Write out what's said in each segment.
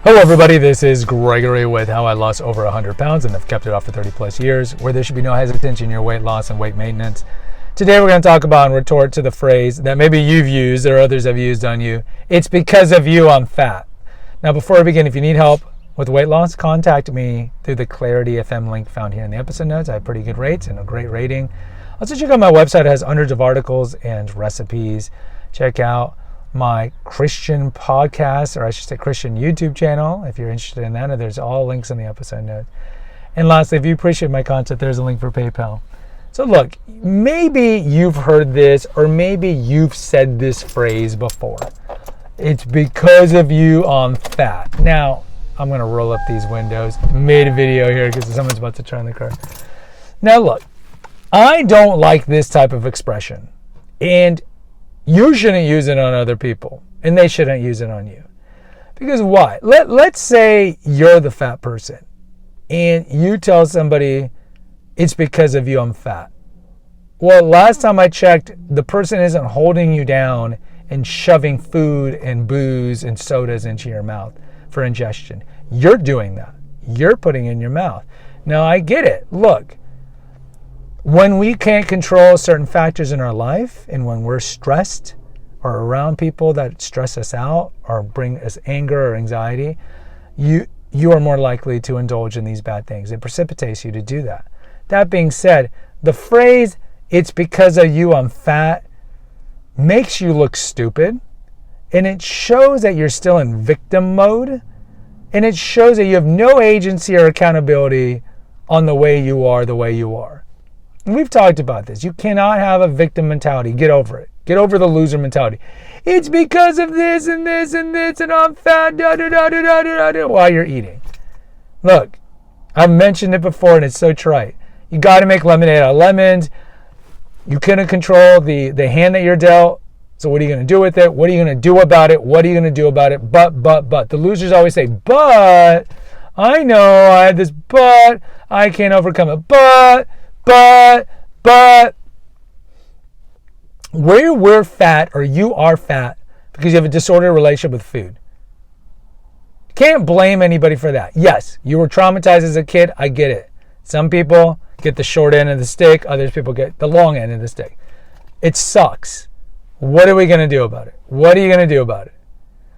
Hello everybody, this is Gregory with How I Lost Over 100 Pounds and have kept it off for 30 plus years, where there should be no hesitancy in your weight loss and weight maintenance. Today we're going to talk about and retort to the phrase that maybe you've used or others have used on you. It's because of you I'm fat. Now before I begin, if you need help with weight loss, contact me through the Clarity FM link found here in the episode notes. I have pretty good rates and a great rating. Also check out my website. It has hundreds of articles and recipes. Check out my Christian podcast, or I should say Christian YouTube channel, if you're interested in that. And there's all links in the episode notes. And lastly, if you appreciate my content, there's a link for PayPal. So look, maybe you've heard this, or maybe you've said this phrase before. It's because of you I'm fat. Now, I'm going to roll up these windows mid-video here because someone's about to turn the car. Now look, I don't like this type of expression. And you shouldn't use it on other people, and they shouldn't use it on you. Because why? Let's say you're the fat person, and you tell somebody, it's because of you I'm fat. Well, last time I checked, the person isn't holding you down and shoving food and booze and sodas into your mouth for ingestion. You're doing that. You're putting it in your mouth. Now, I get it. Look. When we can't control certain factors in our life, and when we're stressed or around people that stress us out or bring us anger or anxiety, you are more likely to indulge in these bad things. It precipitates you to do that. That being said, the phrase, it's because of you I'm fat, makes you look stupid, and it shows that you're still in victim mode, and it shows that you have no agency or accountability on the way you are the way you are. We've talked about this. You cannot have a victim mentality. Get over it. Get over the loser mentality. It's because of this and this and this and I'm fat while you're eating. Look, I've mentioned it before and it's so trite. You got to make lemonade out of lemons. You couldn't control the hand that you're dealt. So what are you going to do with it? What are you going to do about it? What are you going to do about it? But. The losers always say, but, I know I had this but, I can't overcome it. But, where we're fat or you are fat because you have a disordered relationship with food. Can't blame anybody for that. Yes, you were traumatized as a kid. I get it. Some people get the short end of the stick. Others people get the long end of the stick. It sucks. What are we going to do about it? What are you going to do about it?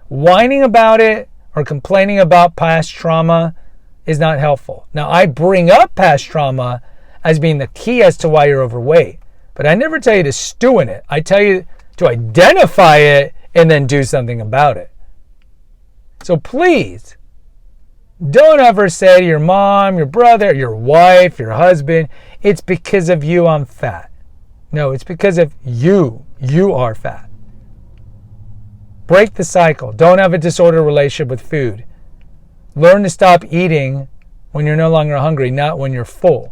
Whining about it or complaining about past trauma is not helpful. Now, I bring up past trauma as being the key as to why you're overweight. But I never tell you to stew in it. I tell you to identify it and then do something about it. So please, don't ever say to your mom, your brother, your wife, your husband, it's because of you I'm fat. No, it's because of you. You are fat. Break the cycle. Don't have a disordered relationship with food. Learn to stop eating when you're no longer hungry, not when you're full.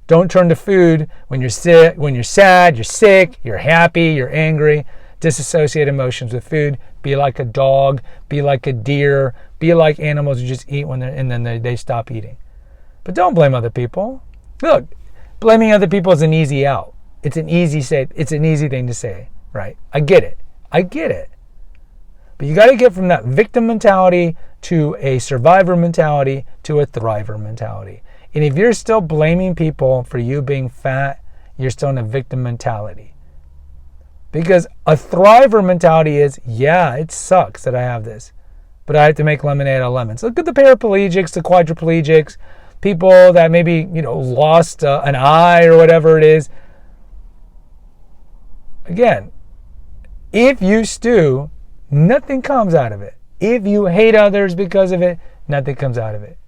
Don't turn to food when you're sick, when you're sad, you're sick, you're happy, you're angry. Disassociate emotions with food. Be like a dog, be like a deer, be like animals who just eat when they stop eating. But don't blame other people. Look, blaming other people is an easy out. It's an easy thing to say, right? I get it. But you got to get from that victim mentality to a survivor mentality to a thriver mentality. And if you're still blaming people for you being fat, you're still in a victim mentality. Because a thriver mentality is, yeah, it sucks that I have this, but I have to make lemonade out of lemons. Look at the paraplegics, the quadriplegics, people that maybe, lost an eye or whatever it is. Again, if you stew, nothing comes out of it. If you hate others because of it, nothing comes out of it.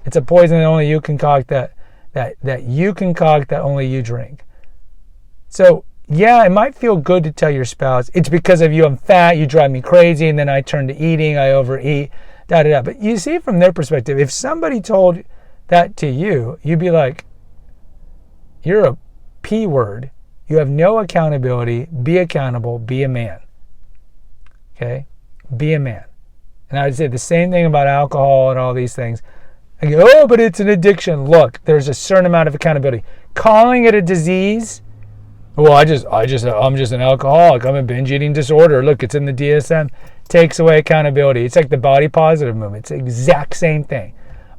It's a poison that only you concoct that only you drink. So, yeah, it might feel good to tell your spouse, it's because of you I'm fat, you drive me crazy, and then I turn to eating, I overeat, But you see from their perspective, if somebody told that to you, you'd be like, you're a P word. You have no accountability. Be accountable. Be a man. Okay? Be a man. And I would say the same thing about alcohol and all these things. I go, oh, but it's an addiction. Look, there's a certain amount of accountability. Calling it a disease Well, I'm just an alcoholic. I'm a binge eating disorder. Look, it's in the DSM. Takes away accountability. It's like the body positive movement. It's the exact same thing.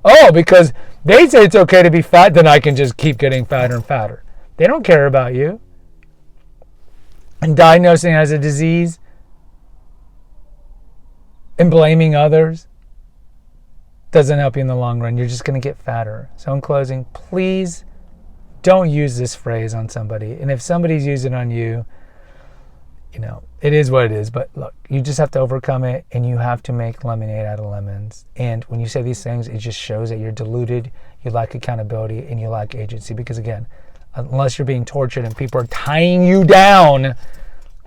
Oh, because they say it's okay to be fat, then I can just keep getting fatter and fatter. They don't care about you. And diagnosing as a disease and blaming others doesn't help you in the long run. You're just going to get fatter. So in closing, please don't use this phrase on somebody. And if somebody's using it on you, it is what it is. But look, you just have to overcome it, and you have to make lemonade out of lemons. And when you say these things, it just shows that you're deluded, you lack accountability, and you lack agency. Because again, unless you're being tortured and people are tying you down,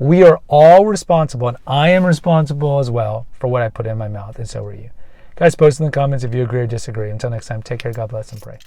we are all responsible, and I am responsible as well for what I put in my mouth, and so are you. Guys, post in the comments if you agree or disagree. Until next time, take care, God bless, and pray.